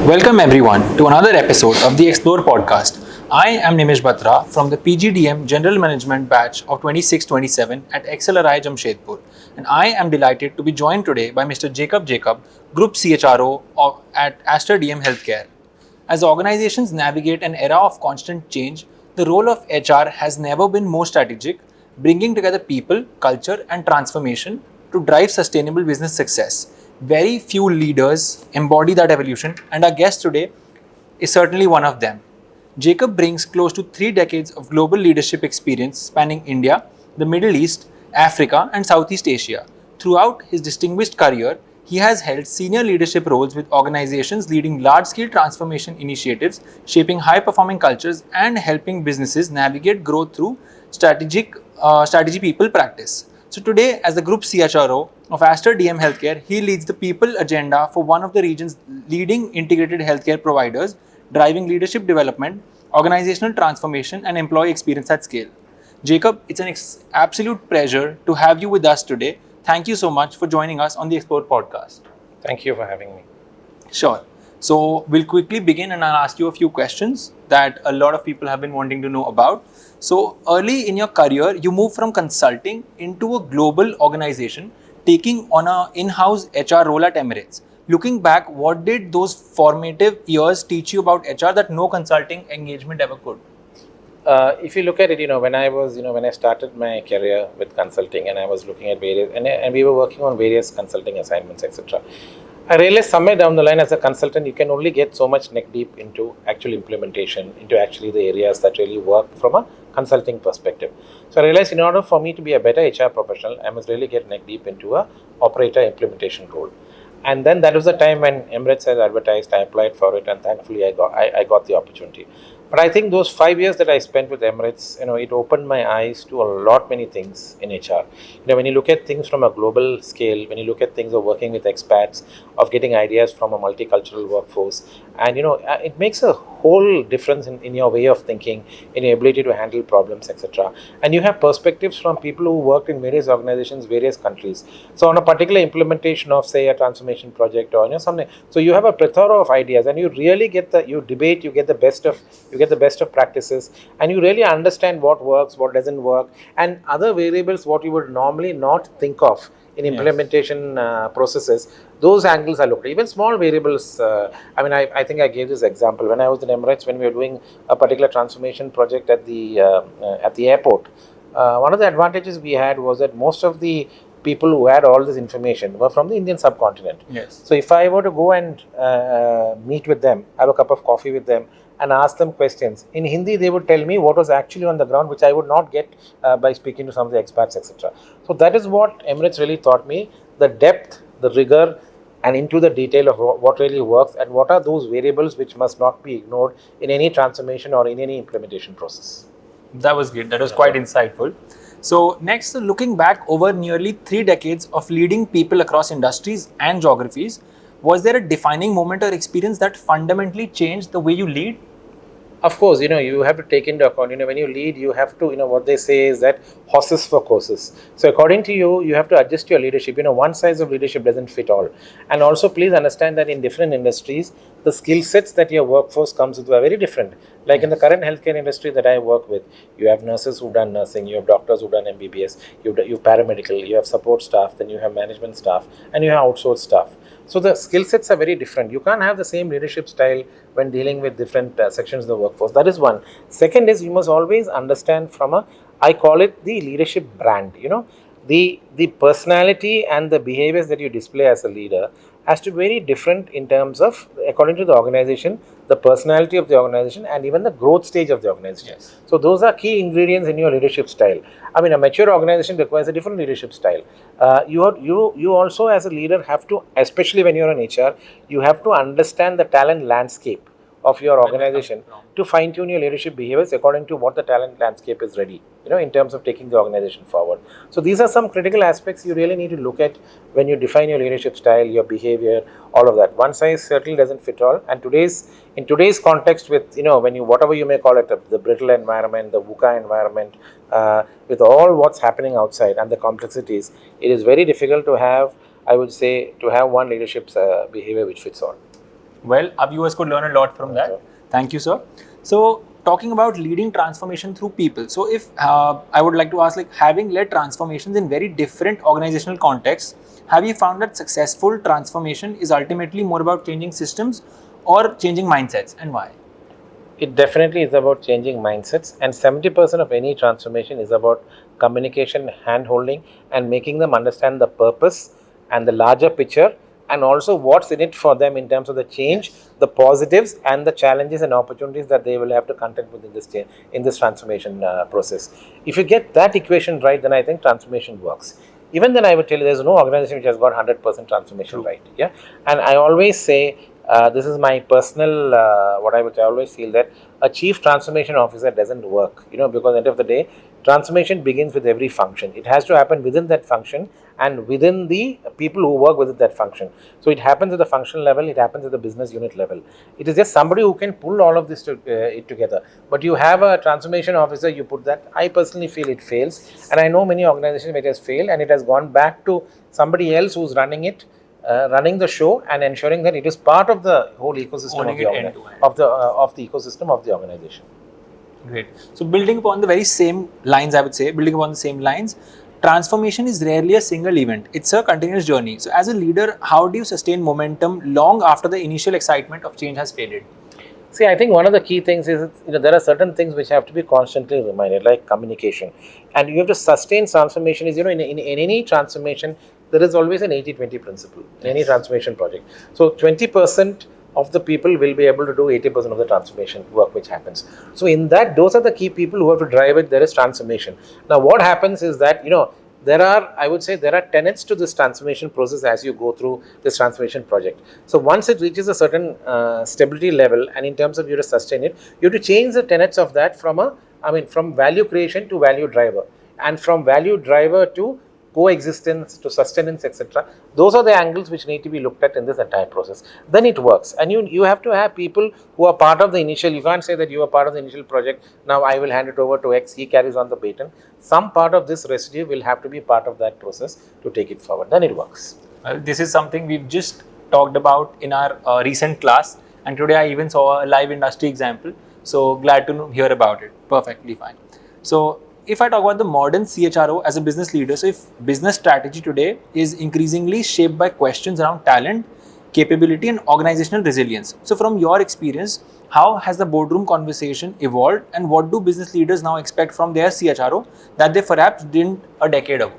Welcome everyone to another episode of the Explore podcast. I am Nimish Batra from the PGDM General Management batch of 26-27 at XLRI Jamshedpur, and I am delighted to be joined today by Mr. Jacob, Group CHRO at Aster DM Healthcare. As organizations navigate an era of constant change, the role of HR has never been more strategic, bringing together people, culture, and transformation to drive sustainable business success. Very few leaders embody that evolution, and our guest today is certainly one of them. Jacob brings close to 3 decades of global leadership experience spanning India, the Middle East, Africa, and Southeast Asia. Throughout his distinguished career, he has held senior leadership roles with organizations leading large scale transformation initiatives, shaping high performing cultures, and helping businesses navigate growth through strategy people practice. So, today, as the Group CHRO of Aster DM Healthcare, he leads the people agenda for one of the region's leading integrated healthcare providers, driving leadership development, organizational transformation, and employee experience at scale. Jacob, it's an absolute pleasure to have you with us today. Thank you so much for joining us on the Explore podcast. Thank you for having me. Sure. So we'll quickly begin and I'll ask you a few questions that a lot of people have been wanting to know about. So early in your career, you moved from consulting into a global organization, taking on an in-house HR role at Emirates. Looking back, what did those formative years teach you about HR that no consulting engagement ever could? If you look at it, when I started my career with consulting and I was looking at various, and we were working on various consulting assignments, etc. I realized somewhere down the line as a consultant, you can only get so much neck deep into actual implementation, into actually the areas that really work from a consulting perspective. So I realized in order for me to be a better HR professional, I must really get neck deep into a operator implementation role. And then that was the time when Emirates had advertised, I applied for it, and thankfully I got the opportunity. But I think those 5 years that I spent with Emirates, it opened my eyes to a lot many things in HR. When you look at things from a global scale, when you look at things of working with expats, of getting ideas from a multicultural workforce, and it makes a whole difference in your way of thinking, in your ability to handle problems, etc. And you have perspectives from people who worked in various organizations, various countries. So on a particular implementation of, say, a transformation project or something, so you have a plethora of ideas, and you really get you debate, you get the best of practices, and you really understand what works, what doesn't work, and other variables what you would normally not think of in implementation processes. Those angles are looked at. Even small variables. I think I gave this example when I was in Emirates, when we were doing a particular transformation project at the airport. One of the advantages we had was that most of the people who had all this information were from the Indian subcontinent. Yes. So if I were to go and meet with them, have a cup of coffee with them, and ask them questions in Hindi, they would tell me what was actually on the ground, which I would not get by speaking to some of the expats, etc. So that is what Emirates really taught me: the depth, the rigor, and into the detail of what really works, and what are those variables which must not be ignored in any transformation or in any implementation process. That was good. That was quite insightful. So next, looking back over nearly 3 decades of leading people across industries and geographies, was there a defining moment or experience that fundamentally changed the way you lead? Of course, you have to take into account, when you lead, you have to, what they say is that horses for courses. So according to you, you have to adjust your leadership. One size of leadership doesn't fit all. And also please understand that in different industries, the skill sets that your workforce comes with are very different. Like in the current healthcare industry that I work with, you have nurses who've done nursing, you have doctors who've done MBBS, you have paramedical, you have support staff, then you have management staff, and you have outsourced staff. So the skill sets are very different. You can't have the same leadership style when dealing with different sections of the workforce. That is one. Second is, you must always understand I call it the leadership brand. The personality and the behaviors that you display as a leader has to be very different in terms of, according to the organization, the personality of the organization, and even the growth stage of the organization. Yes. So those are key ingredients in your leadership style. A mature organization requires a different leadership style. You also as a leader have to, especially when you're in HR, you have to understand the talent landscape of your organization to fine-tune your leadership behaviors according to what the talent landscape is ready, in terms of taking the organization forward. So these are some critical aspects you really need to look at when you define your leadership style, your behavior, all of that. One size certainly doesn't fit all. And in today's context, with whatever you may call it, the brittle environment, the VUCA environment, with all what's happening outside and the complexities, it is very difficult to have, I would say, one leadership behavior which fits all. Well, our viewers could learn a lot from that. Thank you, sir. So, talking about leading transformation through people. So, if I would like to ask, like, having led transformations in very different organizational contexts, have you found that successful transformation is ultimately more about changing systems or changing mindsets, and why? It definitely is about changing mindsets, and 70% of any transformation is about communication, hand holding, and making them understand the purpose and the larger picture, and also what's in it for them in terms of the change, the positives, and the challenges and opportunities that they will have to contend with in this transformation process. If you get that equation right, then I think transformation works. Even then, I would tell you there's no organization which has got 100% transformation right. Yeah, and I always say, this is my personal what I would always feel, that a chief transformation officer doesn't work, because at the end of the day, transformation begins with every function. It has to happen within that function and within the people who work within that function. So it happens at the functional level, it happens at the business unit level. It is just somebody who can pull all of this together. But you have a transformation officer, you put that, I personally feel it fails. And I know many organizations where it has failed and it has gone back to somebody else who's running it, running the show and ensuring that it is part of the whole ecosystem of the ecosystem of the organization. Great. So building upon the very same lines, I would say, transformation is rarely a single event. It's a continuous journey. So as a leader, how do you sustain momentum long after the initial excitement of change has faded? See, I think one of the key things is, there are certain things which have to be constantly reminded, like communication. And you have to sustain transformation is, in any transformation, there is always an 80-20 principle in any transformation project. So 20% of the people will be able to do 80% of the transformation work which happens. So in that, those are the key people who have to drive it. There is transformation. Now, what happens is that, there are tenets to this transformation process as you go through this transformation project. So once it reaches a certain stability level, and in terms of you to sustain it, you have to change the tenets of that from value creation to value driver, and from value driver to coexistence to sustenance, etc. Those are the angles which need to be looked at in this entire process. Then it works. And you have to have people who are part of the initial. You can't say that you are part of the initial project, now I will hand it over to X, he carries on the baton. Some part of this residue will have to be part of that process to take it forward. Then it works. This is something we've just talked about in our recent class, and today I even saw a live industry example. So glad to hear about it. Perfectly fine. So if I talk about the modern CHRO as a business leader, so if business strategy today is increasingly shaped by questions around talent, capability and organizational resilience. So from your experience, how has the boardroom conversation evolved, and what do business leaders now expect from their CHRO that they perhaps didn't a decade ago?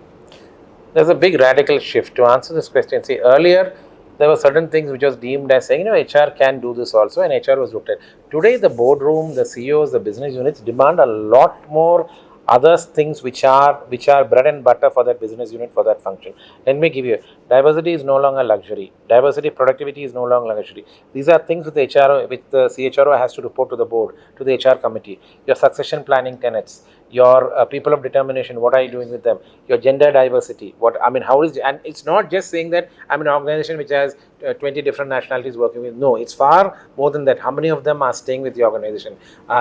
There's a big radical shift. To answer this question, see, earlier there were certain things which was deemed as saying, HR can do this also, and HR was looked at. Today, the boardroom, the CEOs, the business units demand a lot more other things which are bread and butter for that business unit, for that function. Let me give you, diversity is no longer luxury. Diversity, productivity is no longer luxury. These are things which the CHRO has to report to the board, to the HR committee. Your succession planning tenets, your people of determination, what are you doing with them? Your gender diversity, and it's not just saying that I'm an organization which has 20 different nationalities working with. No, it's far more than that. How many of them are staying with the organization?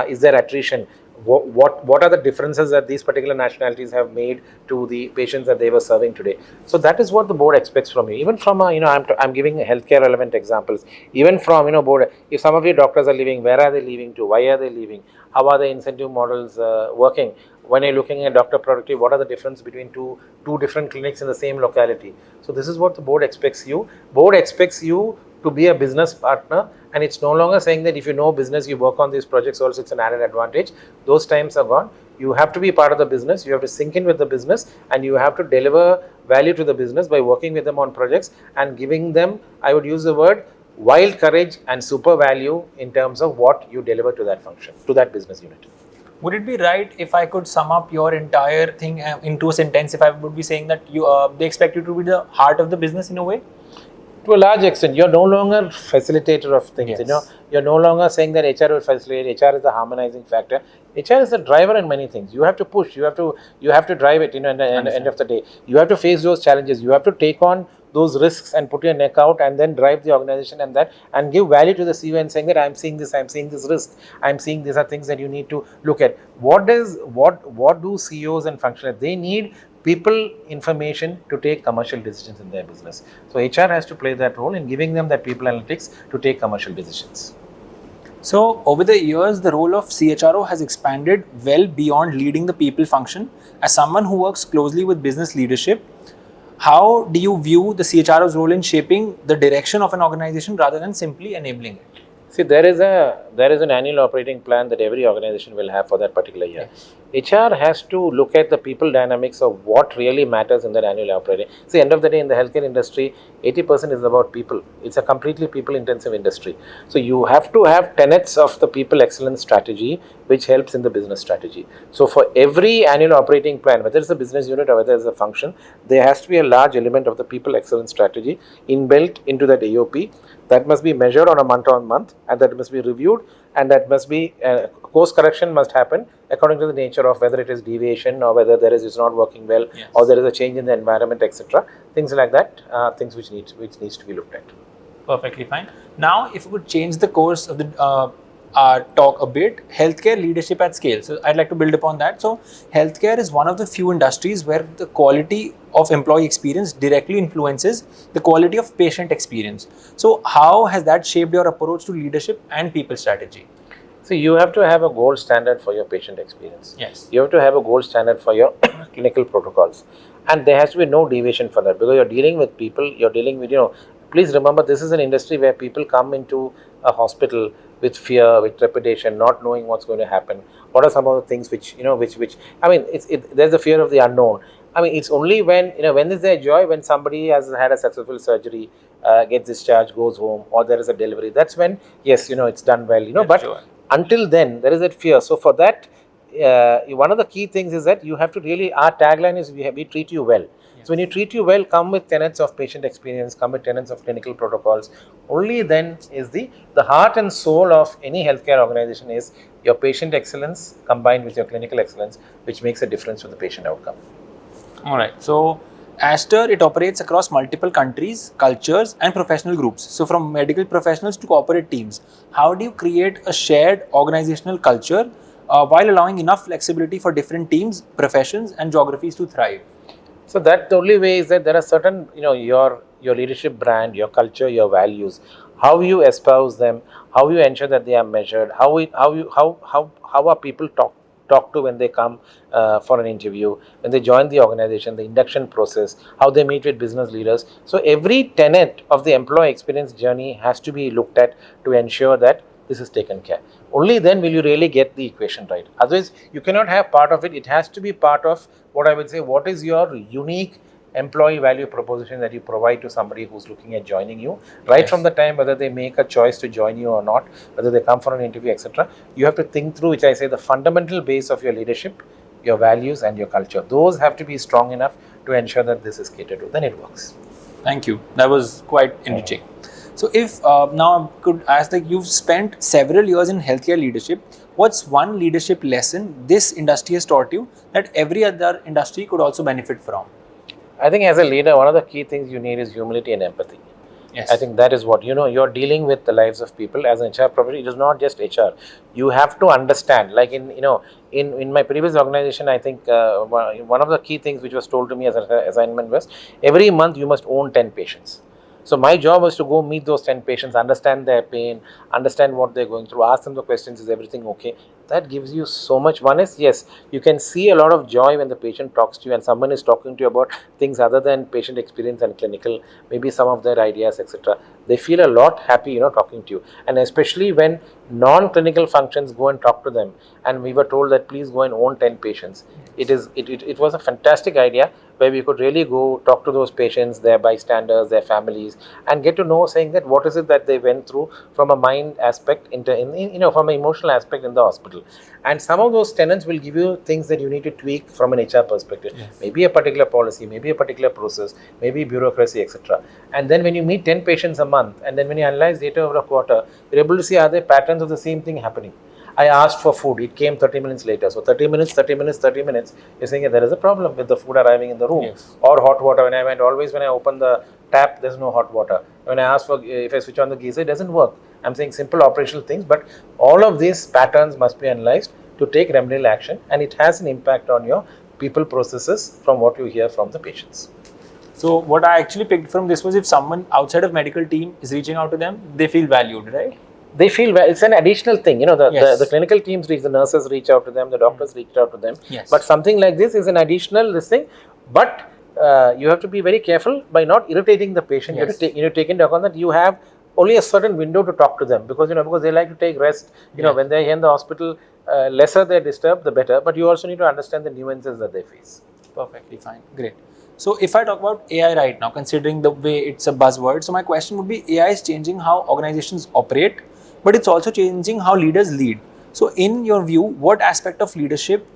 Is there attrition? What are the differences that these particular nationalities have made to the patients that they were serving today? So that is what the board expects from you. Even from I'm giving healthcare relevant examples. Even from board, if some of your doctors are leaving, where are they leaving to? Why are they leaving? How are the incentive models working? When you're looking at doctor productivity, what are the difference between two different clinics in the same locality? So this is what the board expects you. Board expects you to be a business partner, and it's no longer saying that if you know business, you work on these projects also, it's an added advantage. Those times are gone. You have to be part of the business, you have to sink in with the business, and you have to deliver value to the business by working with them on projects and giving them, I would use the word, wild courage and super value in terms of what you deliver to that function, to that business unit. Would it be right if I could sum up your entire thing into a sentence, if I would be saying that they expect you to be the heart of the business in a way? To a large extent, you're no longer facilitator of things. Yes. You're no longer saying that HR will facilitate. HR is the harmonizing factor. HR is the driver in many things. You have to push. You have to drive it. At the end of the day, you have to face those challenges. You have to take on those risks and put your neck out, and then drive the organization and give value to the CEO and saying that I'm seeing this risk. I'm seeing these are things that you need to look at. What do CEOs and functionaries? They need people information to take commercial decisions in their business. So HR has to play that role in giving them that people analytics to take commercial decisions. So, over the years, the role of CHRO has expanded well beyond leading the people function. As someone who works closely with business leadership, how do you view the CHRO's role in shaping the direction of an organization rather than simply enabling it? See, there is an annual operating plan that every organization will have for that particular year. HR has to look at the people dynamics of what really matters in that annual operating. See, end of the day in the healthcare industry, 80% is about people. It's a completely people-intensive industry. So you have to have tenets of the people excellence strategy, which helps in the business strategy. So for every annual operating plan, whether it's a business unit or whether it's a function, there has to be a large element of the people excellence strategy inbuilt into that AOP. That must be measured on a month-on-month, and that must be reviewed, and that must be course correction must happen according to the nature of whether it is deviation or whether it's not working well, or there is a change in the environment, etc. Things like that, things which needs to be looked at. Perfectly fine. Now, if we could change the course of the talk a bit, healthcare leadership at scale. So I'd like to build upon that. So healthcare is one of the few industries where the quality of employee experience directly influences the quality of patient experience. So how has that shaped your approach to leadership and people strategy? So you have to have a gold standard for your patient experience. Yes. You have to have a gold standard for your clinical protocols. And there has to be no deviation for that, because you're dealing with people, you're dealing with, please remember, this is an industry where people come into a hospital with fear, with trepidation, not knowing what's going to happen. What are some of the things which I mean, there's a fear of the unknown. I mean, it's only when is there joy? When somebody has had a successful surgery, gets discharged, goes home, or there is a delivery. That's when, yes, it's done well, but sure. Until then, there is that fear. So for that, one of the key things is that you have to really, our tagline is we treat you well. So when you treat you well, come with tenets of patient experience, come with tenets of clinical protocols. Only then is the heart and soul of any healthcare organization is your patient excellence combined with your clinical excellence, which makes a difference to the patient outcome. All right. So Aster, it operates across multiple countries, cultures, and professional groups. So from medical professionals to corporate teams, how do you create a shared organizational culture while allowing enough flexibility for different teams, professions, and geographies to thrive? So that the only way is that there are certain, your leadership brand, your culture, your values, how you espouse them, how you ensure that they are measured, how are people talk to when they come for an interview, when they join the organization, the induction process, how they meet with business leaders. So every tenet of the employee experience journey has to be looked at to ensure that this is taken care. Only then will you really get the equation right. Otherwise, you cannot have part of it. It has to be part of what I would say, what is your unique employee value proposition that you provide to somebody who's looking at joining you, right? From the time whether they make a choice to join you or not, whether they come for an interview, etc. You have to think through, which I say, the fundamental base of your leadership, your values and your culture. Those have to be strong enough to ensure that this is catered to. Then it works. Thank you. That was quite enriching. So if now I could ask, that you've spent several years in healthcare leadership, what's one leadership lesson this industry has taught you that every other industry could also benefit from? I think as a leader, one of the key things you need is humility and empathy. Yes. I think that is what, you're dealing with the lives of people as an HR professional. It is not just HR. You have to understand, like in my previous organization, I think one of the key things which was told to me as an assignment was, every month you must own 10 patients. So my job was to go meet those 10 patients, understand their pain, understand what they're going through, ask them the questions, is everything okay? That gives you so much. One is, yes, you can see a lot of joy when the patient talks to you and someone is talking to you about things other than patient experience and clinical, maybe some of their ideas, etc. They feel a lot happy, talking to you. And especially when non-clinical functions go and talk to them, and we were told that please go and own 10 patients. It was a fantastic idea where we could really go talk to those patients, their bystanders, their families, and get to know, saying that what is it that they went through from a mind aspect from an emotional aspect in the hospital. And some of those tenets will give you things that you need to tweak from an HR perspective. Yes. Maybe a particular policy, maybe a particular process, maybe bureaucracy, etc. And then when you meet 10 patients a month, and then when you analyze data over a quarter, you're able to see, are there patterns of the same thing happening? I asked for food, it came 30 minutes later. So 30 minutes, you're saying there is a problem with the food arriving in the room. Yes. Or hot water. When I open the tap, there's no hot water. When I ask for, if I switch on the geyser, it doesn't work. I'm saying simple operational things, but all of these patterns must be analyzed to take remedial action, and it has an impact on your people processes from what you hear from the patients. So what I actually picked from this was if someone outside of medical team is reaching out to them, they feel valued, right? They feel it's an additional thing. Yes. The clinical teams reach, the nurses reach out to them, the doctors reach out to them. Yes. But something like this is an additional this thing. But you have to be very careful by not irritating the patient. Yes. You have to take into account that you have only a certain window to talk to them, because because they like to take rest. When they're in the hospital, lesser they're disturbed, the better. But you also need to understand the nuances that they face. Perfectly fine. Great. So if I talk about AI right now, considering the way it's a buzzword, so my question would be, AI is changing how organizations operate, but it's also changing how leaders lead. So in your view, what aspect of leadership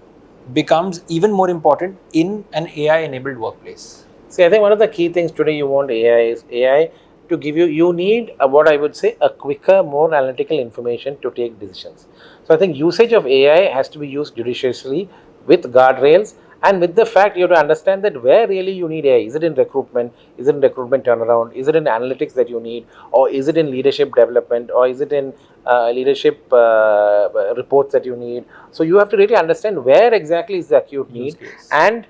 becomes even more important in an AI-enabled workplace? See, I think one of the key things today you want AI to give you need what I would say a quicker, more analytical information to take decisions. So I think usage of AI has to be used judiciously with guardrails, and with the fact you have to understand that where really you need AI. Is it in recruitment? Is it in recruitment turnaround? Is it in analytics that you need? Or is it in leadership development? Or is it in leadership reports that you need? So you have to really understand where exactly is the acute need, and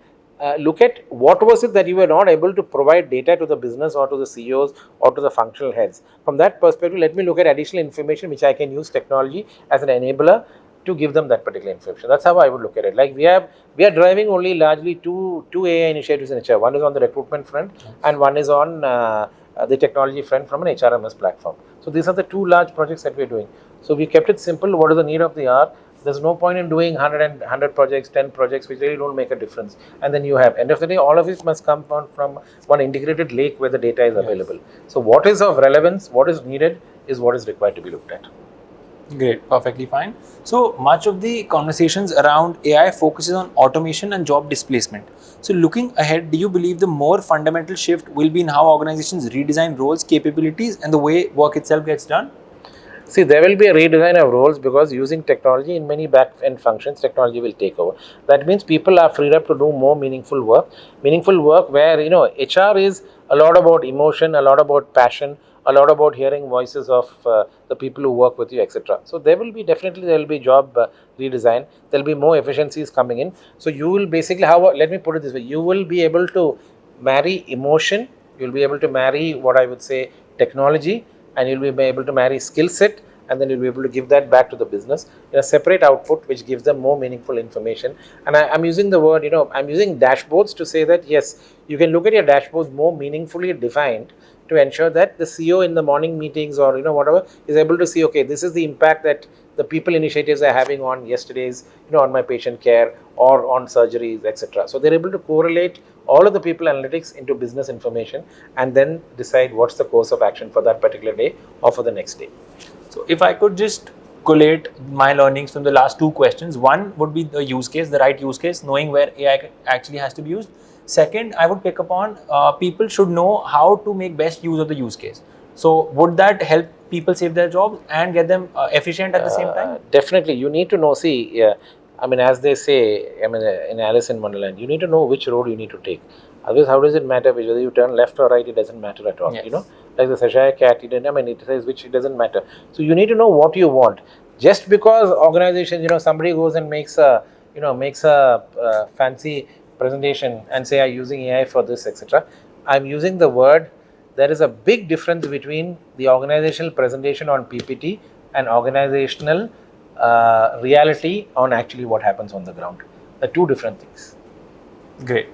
look at what was it that you were not able to provide data to the business or to the CEOs or to the functional heads. From that perspective, let me look at additional information which I can use technology as an enabler to give them that particular information. That's how I would look at it. Like we are driving only largely two AI initiatives in HR. One is on the recruitment front, and one is on the technology front from an HRMS platform. So these are the two large projects that we're doing. So we kept it simple. What is the need of the hour? There's no point in doing 100 projects, 10 projects, which really don't make a difference. And then you have, end of the day, all of it must come from one integrated lake where the data is available. So what is of relevance, what is needed, is what is required to be looked at. Great, perfectly fine. So much of the conversations around AI focuses on automation and job displacement. So looking ahead, do you believe the more fundamental shift will be in how organizations redesign roles, capabilities, and the way work itself gets done? See, there will be a redesign of roles, because using technology in many back-end functions, technology will take over. That means people are freed up to do more meaningful work where, HR is a lot about emotion, a lot about passion, a lot about hearing voices of the people who work with you, etc. So there will be job redesign. There will be more efficiencies coming in. So you will basically, let me put it this way, you will be able to marry emotion, you will be able to marry what I would say technology, and you'll be able to marry skill set, and then you'll be able to give that back to the business in a separate output which gives them more meaningful information. And I'm using the word, I'm using dashboards to say that yes, you can look at your dashboards more meaningfully defined to ensure that the CEO in the morning meetings or whatever is able to see, okay, this is the impact that the people initiatives are having on yesterday's, on my patient care or on surgeries, etc. So they're able to correlate all of the people analytics into business information and then decide what's the course of action for that particular day or for the next day. So if I could just collate my learnings from the last two questions, one would be the use case, the right use case, knowing where AI actually has to be used. Second, I would pick up on people should know how to make best use of the use case. So would that help people save their jobs and get them efficient at the same time? Definitely. You need to know, as they say, in Alice in Wonderland, you need to know which road you need to take. Otherwise, how does it matter whether you turn left or right? It doesn't matter at all. Yes. Like the Cheshire cat, it says which, it doesn't matter. So you need to know what you want. Just because organization, somebody goes and makes a fancy presentation and say I'm using AI for this, etc. I'm using the word. There is a big difference between the organizational presentation on PPT and organizational reality on actually what happens on the ground. They're two different things. Great.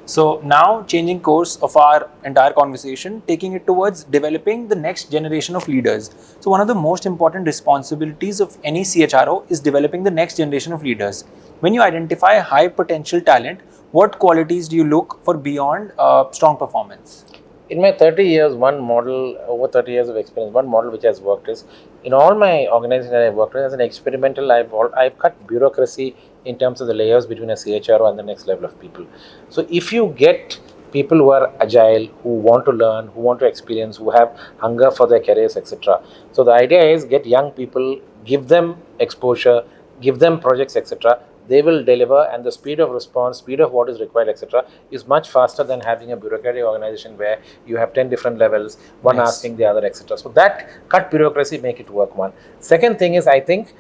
So now changing course of our entire conversation, taking it towards developing the next generation of leaders. So one of the most important responsibilities of any CHRO is developing the next generation of leaders. When you identify high potential talent, what qualities do you look for beyond strong performance? In my 30 years, over 30 years of experience, one model which has worked is, in all my organizations that I've worked with, as an experimental, I've cut bureaucracy in terms of the layers between a CHRO and the next level of people. So if you get people who are agile, who want to learn, who want to experience, who have hunger for their careers, etc. So the idea is get young people, give them exposure, give them projects, etc. They will deliver, and the speed of response, speed of what is required, etc. is much faster than having a bureaucratic organization where you have 10 different levels, one asking the other, etc. So that cut bureaucracy, make it work. One. Second thing is, I think,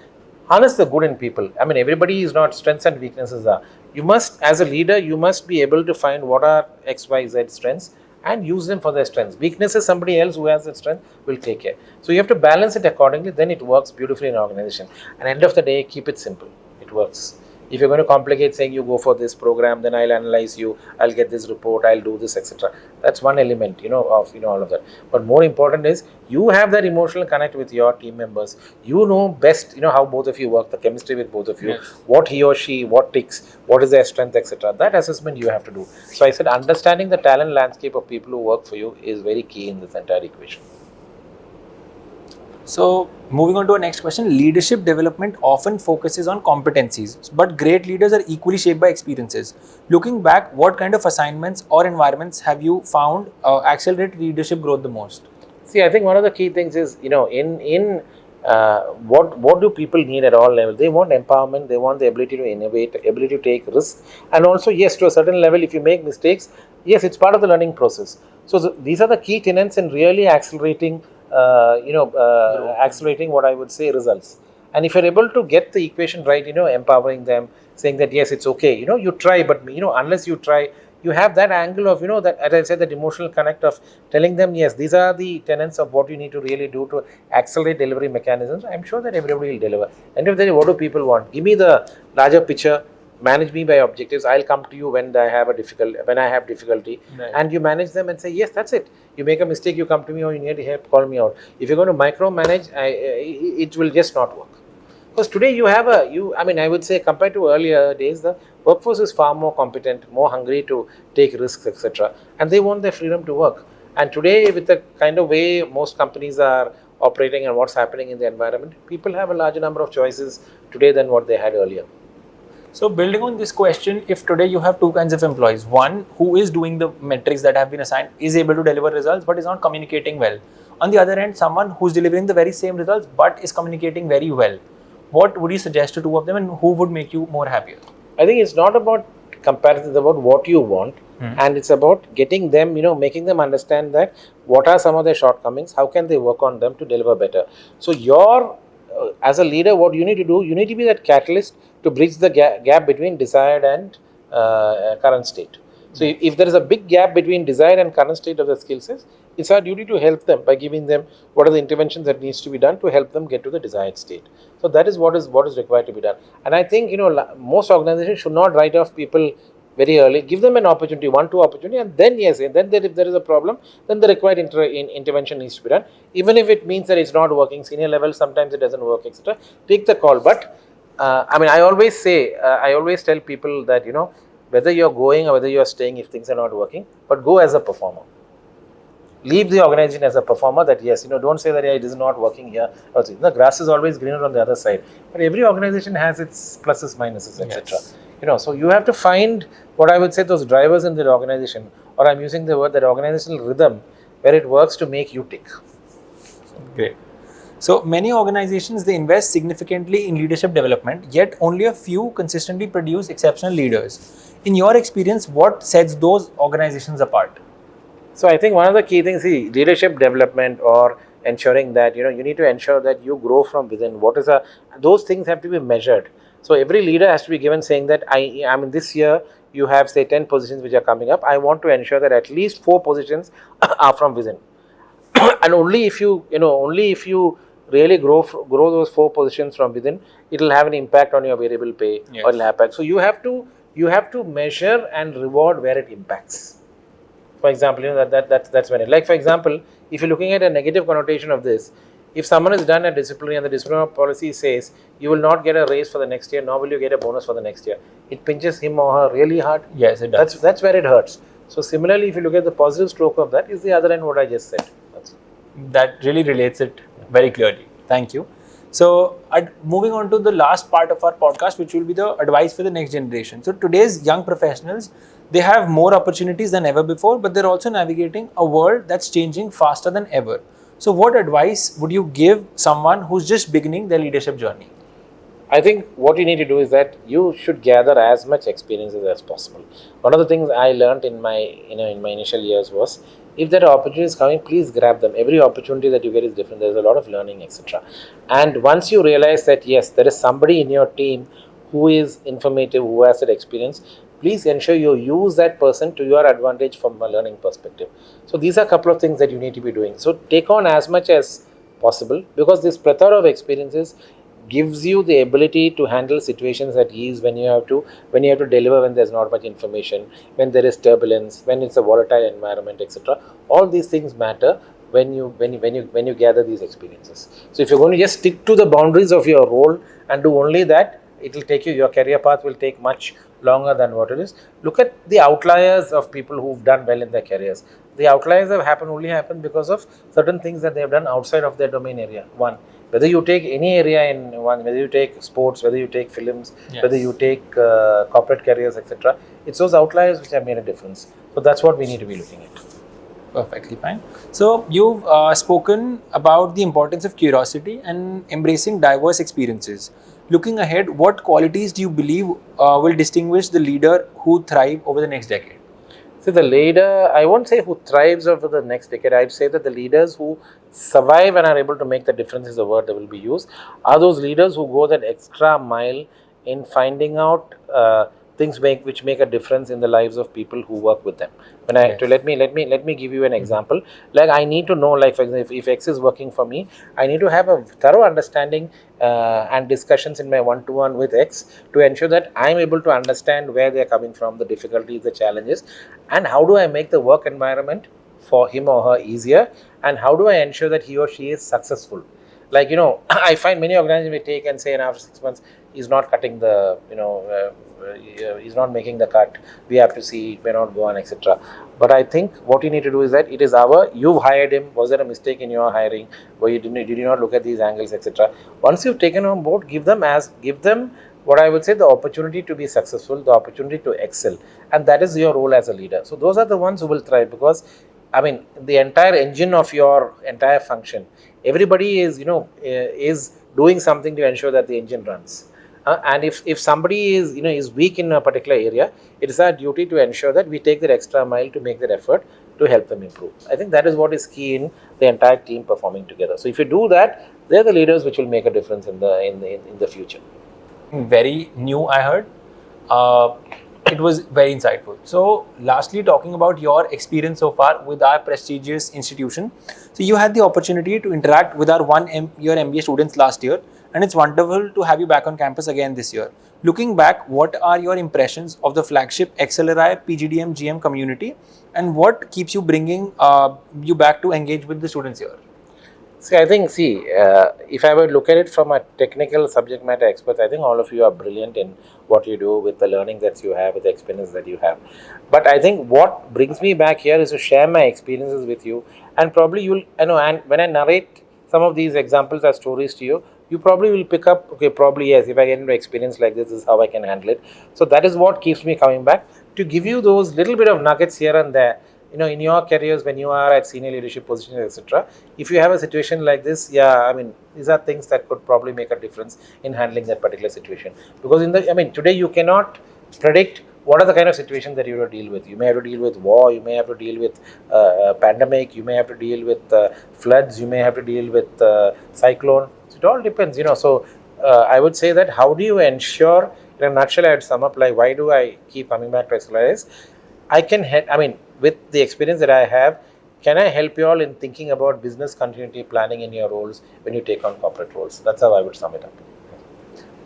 harness the good in people. Everybody is not, strengths and weaknesses are. You must, as a leader, you must be able to find what are X, Y, Z strengths and use them for their strengths. Weaknesses, somebody else who has that strength will take care. So you have to balance it accordingly, then it works beautifully in an organization. And end of the day, keep it simple. It works. If you're going to complicate saying you go for this program, then I'll analyze you, I'll get this report, I'll do this, etc. That's one element, of all of that. But more important is you have that emotional connect with your team members. You know best, how both of you work, the chemistry with both of you, Yes. what he or she, what ticks, what is their strength, etc. That assessment you have to do. So I said understanding the talent landscape of people who work for you is very key in this entire equation. So, moving on to our next question, leadership development often focuses on competencies, but great leaders are equally shaped by experiences. Looking back, what kind of assignments or environments have you found accelerate leadership growth the most? See, I think one of the key things is, what do people need at all levels? They want empowerment, they want the ability to innovate, ability to take risks, and also, yes, to a certain level, if you make mistakes, yes, it's part of the learning process. So these are the key tenets in really accelerating accelerating what I would say results. And if you're able to get the equation right, empowering them, saying that yes, it's okay, you try, but unless you try, you have that angle of that, as I said, that emotional connect of telling them yes, these are the tenets of what you need to really do to accelerate delivery mechanisms. I'm sure that everybody will deliver. End of the day, what do people want? Give me the larger picture. Manage me by objectives. I'll come to you when I have difficulty, Right. and you manage them and say yes, that's it. You make a mistake, you come to me, or you need help, call me out. If you're going to micromanage, it will just not work. Because today you have I would say compared to earlier days, the workforce is far more competent, more hungry to take risks, etc. And they want their freedom to work. And today, with the kind of way most companies are operating and what's happening in the environment, people have a larger number of choices today than what they had earlier. So, building on this question, if today you have two kinds of employees, one who is doing the metrics that have been assigned, is able to deliver results but is not communicating well. On the other hand, someone who's delivering the very same results but is communicating very well. What would you suggest to two of them, and who would make you more happier? I think it's not about comparison, it's about what you want. And it's about getting them, making them understand that what are some of their shortcomings, how can they work on them to deliver better. So as a leader, what you need to do, you need to be that catalyst to bridge the gap between desired and current state. So if there is a big gap between desired and current state of the skill sets, it's our duty to help them by giving them what are the interventions that needs to be done to help them get to the desired state. So that is what is required to be done. And I think most organizations should not write off people very early. Give them an opportunity, 1-2 opportunity, and then yes, and then if there is a problem, then the required intervention needs to be done. Even if it means that it's not working, senior level sometimes it doesn't work, etc. Take the call. But I always say, I always tell people that whether you're going or whether you're staying, if things are not working, but go as a performer. Leave the organization as a performer. That yes, don't say that it is not working here. The grass is always greener on the other side. But every organization has its pluses, minuses, etc. Yes. So you have to find what I would say those drivers in the organization, or I'm using the word that organizational rhythm, where it works to make you tick. Great. So many organizations, they invest significantly in leadership development, yet only a few consistently produce exceptional leaders. In your experience, what sets those organizations apart? So I think one of the key things is leadership development, or ensuring that you need to ensure that you grow from within. Those things have to be measured. So every leader has to be given saying that I mean this year you have say 10 positions which are coming up. I want to ensure that at least 4 positions are from within. And only if you really grow those 4 positions from within, it will have an impact on your variable pay. Yes. Or it'll impact. So you have to measure and reward where it impacts. For example, that's when it, like for example, if you're looking at a negative connotation of this, if someone is done a disciplinary and the disciplinary policy says you will not get a raise for the next year, nor will you get a bonus for the next year, it pinches him or her really hard. Yes, it does. That's where it hurts. So similarly, if you look at the positive stroke of that, is the other end what I just said. That really relates it very clearly. Thank you. So, moving on to the last part of our podcast, which will be the advice for the next generation. So, today's young professionals, they have more opportunities than ever before, but they're also navigating a world that's changing faster than ever. So, what advice would you give someone who's just beginning their leadership journey? I think what you need to do is that you should gather as much experiences as possible. One of the things I learned in my initial years was, if there are opportunities coming, please grab them. Every opportunity that you get is different. There's a lot of learning, etc. And once you realize that yes, there is somebody in your team who is informative, who has that experience, please ensure you use that person to your advantage from a learning perspective. So these are a couple of things that you need to be doing. So take on as much as possible, because this plethora of experiences gives you the ability to handle situations at ease when you have to deliver, when there's not much information, when there is turbulence, when it's a volatile environment, etc. All these things matter when you gather these experiences. So if you're going to just stick to the boundaries of your role and do only that, it will take your career path will take much longer than what it is. Look at the outliers of people who've done well in their careers. The outliers have only happened because of certain things that they have done outside of their domain area. One, whether you take any area in one, whether you take sports, whether you take films, Yes. whether you take corporate careers, etc., it's those outliers which have made a difference. So that's what we need to be looking at. Perfectly fine. So you've spoken about the importance of curiosity and embracing diverse experiences. Looking ahead, what qualities do you believe will distinguish the leader who thrive over the next decade? So the leader, I won't say who thrives over the next decade. I'd say that the leaders who survive and are able to make the difference is the word that will be used. Are those leaders who go that extra mile in finding out things which make a difference in the lives of people who work with them. When I Yes. let me give you an example. Like I need to know, like for example, if X is working for me, I need to have a thorough understanding and discussions in my one-to-one with X to ensure that I'm able to understand where they're coming from, the difficulties, the challenges, and how do I make the work environment for him or her easier, and how do I ensure that he or she is successful. Like, I find many organizations may take and say, and after 6 months, he's not cutting the, he's not making the cut. We have to see, it may not go on, etc. But I think what you need to do is that it is you've hired him. Was there a mistake in your hiring? Or did you not look at these angles, etc. Once you've taken on board, give them what I would say, the opportunity to be successful, the opportunity to excel. And that is your role as a leader. So those are the ones who will thrive, because the entire engine of your entire function, everybody is doing something to ensure that the engine runs. And if somebody is weak in a particular area, it is our duty to ensure that we take that extra mile to make that effort to help them improve. I think that is what is key in the entire team performing together. So if you do that, they're the leaders which will make a difference in the future. Very new, I heard. It was very insightful. So lastly, talking about your experience so far with our prestigious institution. So you had the opportunity to interact with our one-year MBA students last year, and it's wonderful to have you back on campus again this year. Looking back, what are your impressions of the flagship XLRI PGDM GM community, and what keeps you bringing you back to engage with the students here? I think, if I were to look at it from a technical subject matter expert, I think all of you are brilliant in what you do, with the learning that you have, with the experience that you have. But I think what brings me back here is to share my experiences with you, and probably and when I narrate some of these examples as stories to you, you probably will pick up, okay, probably yes, if I get into experience like this is how I can handle it. So that is what keeps me coming back, to give you those little bit of nuggets here and there. In your careers, when you are at senior leadership positions, etc., if you have a situation like this, these are things that could probably make a difference in handling that particular situation. Because today you cannot predict what are the kind of situations that you have to deal with. You may have to deal with war, you may have to deal with pandemic, you may have to deal with floods, you may have to deal with cyclone. So it all depends, So I would say that how do you ensure, in a nutshell, I would sum up like, why do I keep coming back to XLRIs? I can help, with the experience that I have, can I help you all in thinking about business continuity planning in your roles when you take on corporate roles? That's how I would sum it up.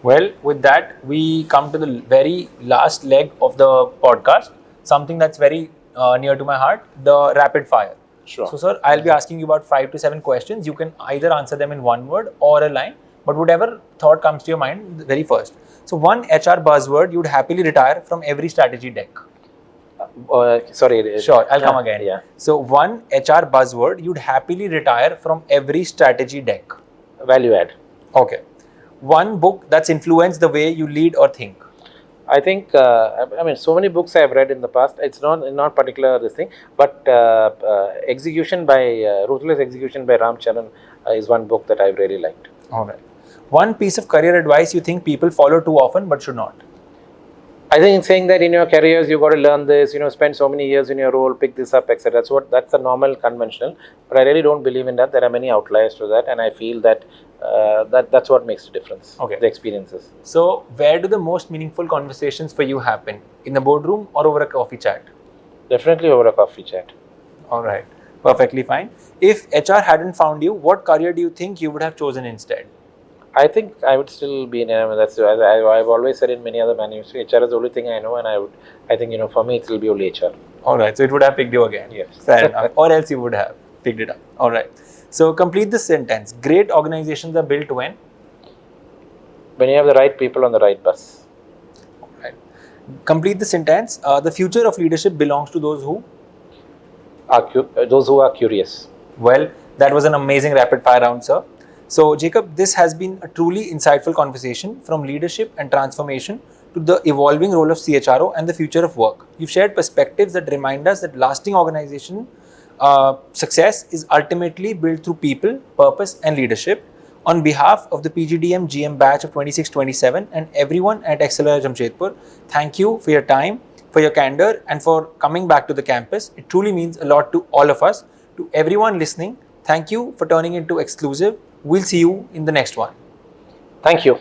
Well, with that, we come to the very last leg of the podcast, something that's very near to my heart, the rapid fire. Sure. So, sir, I'll be asking you about 5 to 7 questions. You can either answer them in one word or a line, but whatever thought comes to your mind, the very first. So, one HR buzzword you'd happily retire from every strategy deck. Sorry. Sure, I'll come again. Yeah. So, one HR buzzword you'd happily retire from every strategy deck. Value add. Okay. One book that's influenced the way you lead or think. I think, so many books I've read in the past. It's not particular this thing, but Ruthless Execution by Ram Charan is one book that I've really liked. All right. One piece of career advice you think people follow too often but should not. I think in saying that in your careers you got to learn this, spend so many years in your role, pick this up, etc. That's the normal conventional. But I really don't believe in that. There are many outliers to that, and I feel that That's what makes the difference. Okay. The experiences. So, where do the most meaningful conversations for you happen? In the boardroom or over a coffee chat? Definitely over a coffee chat. All right, perfectly fine. If HR hadn't found you, what career do you think you would have chosen instead? I think I would still be in. That's I've always said in many other managers, HR is the only thing I know, and I think for me it will be only HR. All right, so it would have picked you again. Yes. Fair enough. Or else you would have picked it up. All right. So complete the sentence. Great organizations are built when? When you have the right people on the right bus. All right. Complete the sentence. The future of leadership belongs to those who? Those who are curious. Well, that was an amazing rapid fire round, sir. So, Jacob, this has been a truly insightful conversation from leadership and transformation to the evolving role of CHRO and the future of work. You've shared perspectives that remind us that lasting organization success is ultimately built through people, purpose, and leadership. On behalf of the PGDM GM batch of 2627 and everyone at Xclusive Jamshedpur, thank you for your time, for your candor, and for coming back to the campus. It truly means a lot to all of us. To everyone listening, thank you for turning into Xclusive. We'll see you in the next one. Thank you.